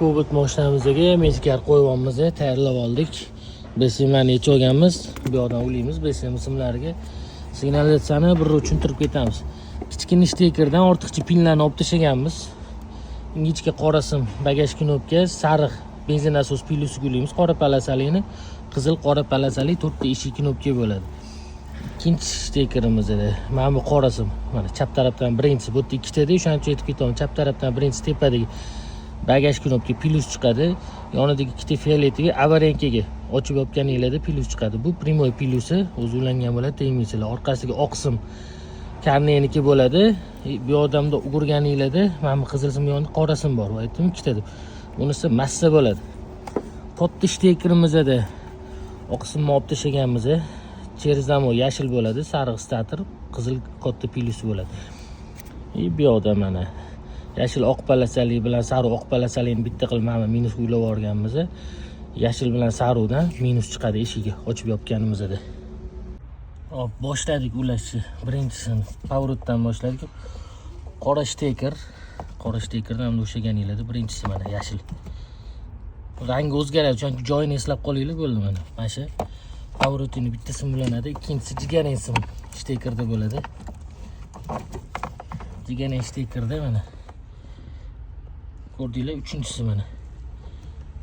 Cobalt mashinamizga mezgar qo'yganmiz, tayyorlab oldik. Besimlarni yechib olganmiz. Bu yoqdan o'laymiz. Besim simlariga signalizatsiyani bir uchun turib ketamiz. Kichkina stekerdan ortiqcha pinlarni olib tashlaganmiz. Ingichka qora sim, bagaj knopka, sariq benzin asos pilusiga ulaymiz. Qora palasalikni, qizil qora palasalik 4 ta eshik knopka bo'ladi. Ikkinchi stekerimiz edi. Mana bu qora sim. Mana chap tarafdan birinchisi, bu yerda ikkitada, o'shancha yetib ketaman. Chap tarafdan birinchisi tepadagi bagaj knopka plus chiqadi. Yonidagi ikkita fioletiga avarenkaga ochib yopganinglarda plus chiqadi. Bu primoy plusi, o'zi ulangan bo'ladi, tegmaysizlar. Orqasiga oq sim karneniki bo'ladi. Bu odamda o'girganinglarda mana bu qizil sim yonida qora sim bor. Aytdim ikkita deb. Bunisi massa bo'ladi. Katta stekerimiz edi. Oq simni olib tashlaganmiz. Cherzamo yashil bo'ladi, sariq stator, qizil katta plusi bo'ladi. Bu yoqda mana yashil oq palasalik bilan sariq oq palasalikni bitta qilib mana minus uylab olganmiz. Yashil bilan sariqdan minus chiqadi eshigi ochib yopganimiz edi. Hop, boshladik ulashni. Birinchisini pavrotdan boshladik. Qora steker, qora stekerdan ham o'shaganinglarda birinchisi mana yashil. Rangi o'zgaradi, chunki joyini eslab qolinglar bo'ldi mana. Mana shu pavrotini bitta sim ulanadi, ikkinchisi jigarang sim stekerda bo'ladi. Jigarang stekerda mana. Ko'rdinglar, uchinchisi mana.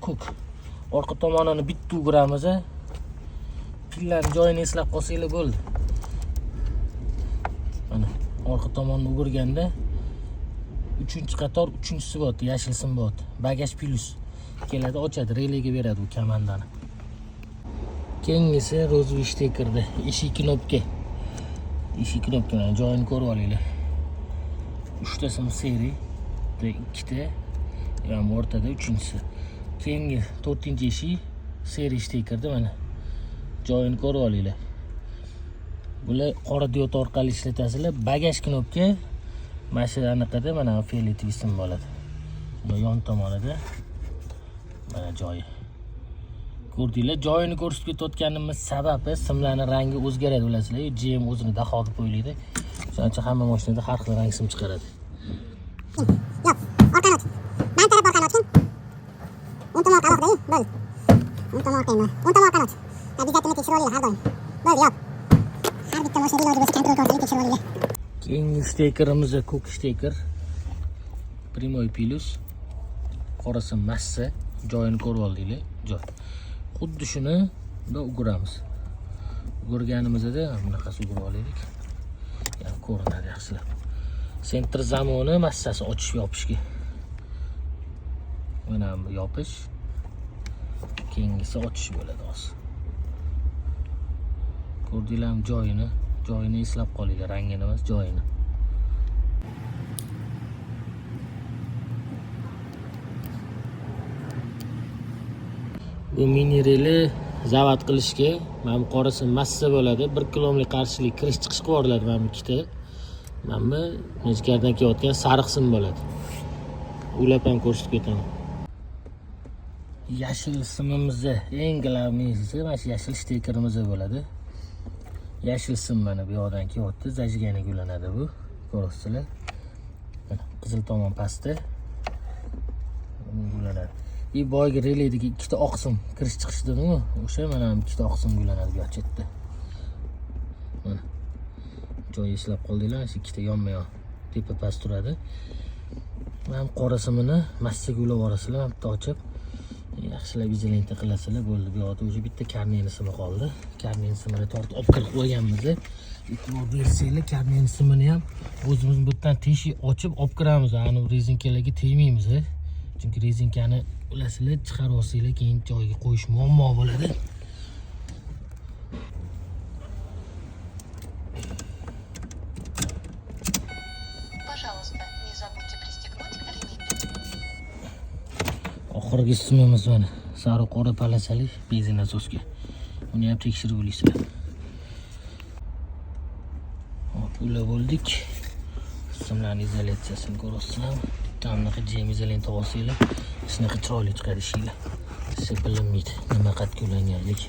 Ko'k. Orqa tomonini bitta o'giramiz. Pillarning joyini eslab qolsanglar bo'ldi. Mana orqa tomonni o'girganda 3-qator 3-chisi bor, yashil sim bor. Bagaj plus keladi, ochadi, relayga beradi u kamandani. Keyingisi rozvoy stekerda eshik knopka. Eshik knopkaning joyini ko'rib olinglar. 3 ta sim seri, 2 ta, ham o'rtada 3-chisi. Keyingi 4-eshik seri stekerda mana. Joyini ko'rib olinglar. Bular qora diod orqali ishlatasizlar. Bagaj knopka mana shu anaqada mana fioletoviy sim bo'ladi. Bu yon tomonida mana joyi. Ko'rdinglar, joyini ko'rsatib ketayotganimiz sababi simlarning rangi o'zgaradi, bilasizlar. GM o'zini daho deb o'ylaydi. Shuning hamma mashinada har xil rang sim chiqaradi. Yo'q, orqa not. Ben taraf orqa not. Un tomon orqa not, bo'l. Un tomon orqa not. Un tomon orqa not. Tabiatini tekshirib olinglar har doim. Bo'l, yo'q. Har bitta mashinada iloji bo'lsa kontrol orqali tekshirib olinglar. Keyingi stekerimiz ko'k steker. Primoy plus. Qora sim massa. Joyini ko'rib oldinglar. Joy. Xuddi shuni da o'giramiz. O'girganimizda bunaqasi o'girib olaylik. Yani ko'rinadi yaxshilab. Sentr zamoni massasi ochish yopishga. Mana bu yopish. Keyingisi ochish bo'ladi hozir. Ko'rdinglarmi joyini eslab qolinglar, rangini emas, joyini. Bu mini reli zavod qilishga mana bu qorasi massa bo'ladi. 1 kilomlik qarshilik kirish chiqish qilib yuboriladi mana bu ikkita. Mana bu mezgardan kelayotgan sariq sim bo'ladi. Uylab ham ko'rsatib ketaman. Yashil simimizni eng glavniysi mana shu yashil stekerimiz bo'ladi. Yashil sim mana bu yoqdan kelyapti, zajiganiga ulanadi bu. Ko'rasizlar. Qizil tomon pastda ulanadi. Boyagi relaydagi ikkita oq sim kirish chiqish dedimi? O'sha mana ikkita oq sim ulanadi bu chetda. Mana. Joy eslab qoldinglar, shu ikkita yonma-yon tepa past turadi. Mana qora simini massaga ulab orasizlar, bitta ochib yaxshilab izolenta qilasizlar, bo'ldi. Bu yoqda o'sha bitta karneni simi qoldi. Karnen simini tortib olib kirib qo'yganmiz. E'tibor bersanglar, karnen simini ham o'zimiz bu yerdan teshik ochib olib kiramiz. Ani rezinkalarga tegmaymiz. Chunki rezinkani ulasizlar, chiqarib olsanglar, keyin joyiga qo'yish muammo bo'ladi. Пожалуйста, не забудьте пристегнуть ремень. Oxirgi simimiz mana sariq qora palasalik benzin asosga. Uni ham tekshirib olasizlar. Hop, ulab oldik. Simlarning izolyatsiyasini ko'rasizlar. Tamnaqa GM izolenta olsanglar, shunaqa chiroyli chiqadi ishinglar. Siz bilinmaydi nima qatga ulanganlik.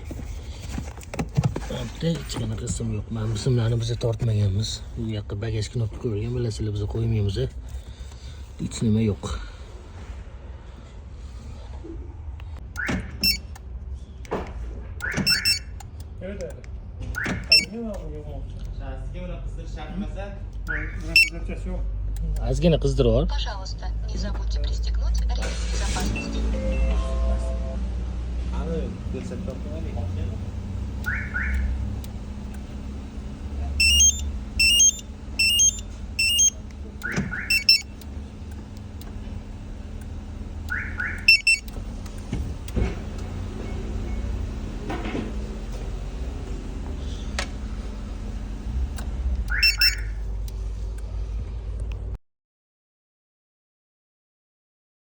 Bitta hech qanaqa sim yo'q. Mana bu simlarni biz tortmaganmiz. Bu yoqqa bagaj knopka qo'yilgan, bilasizlar, biz qo'ymaymiz. Hech nima yo'q. Shasiga ular qizdirish shart emas-a? Ozgina qizdirib yubor. Пожалуйста, не забудьте пристегнуть ремень безопасности. Ani ko'rsatib qo'yaylik.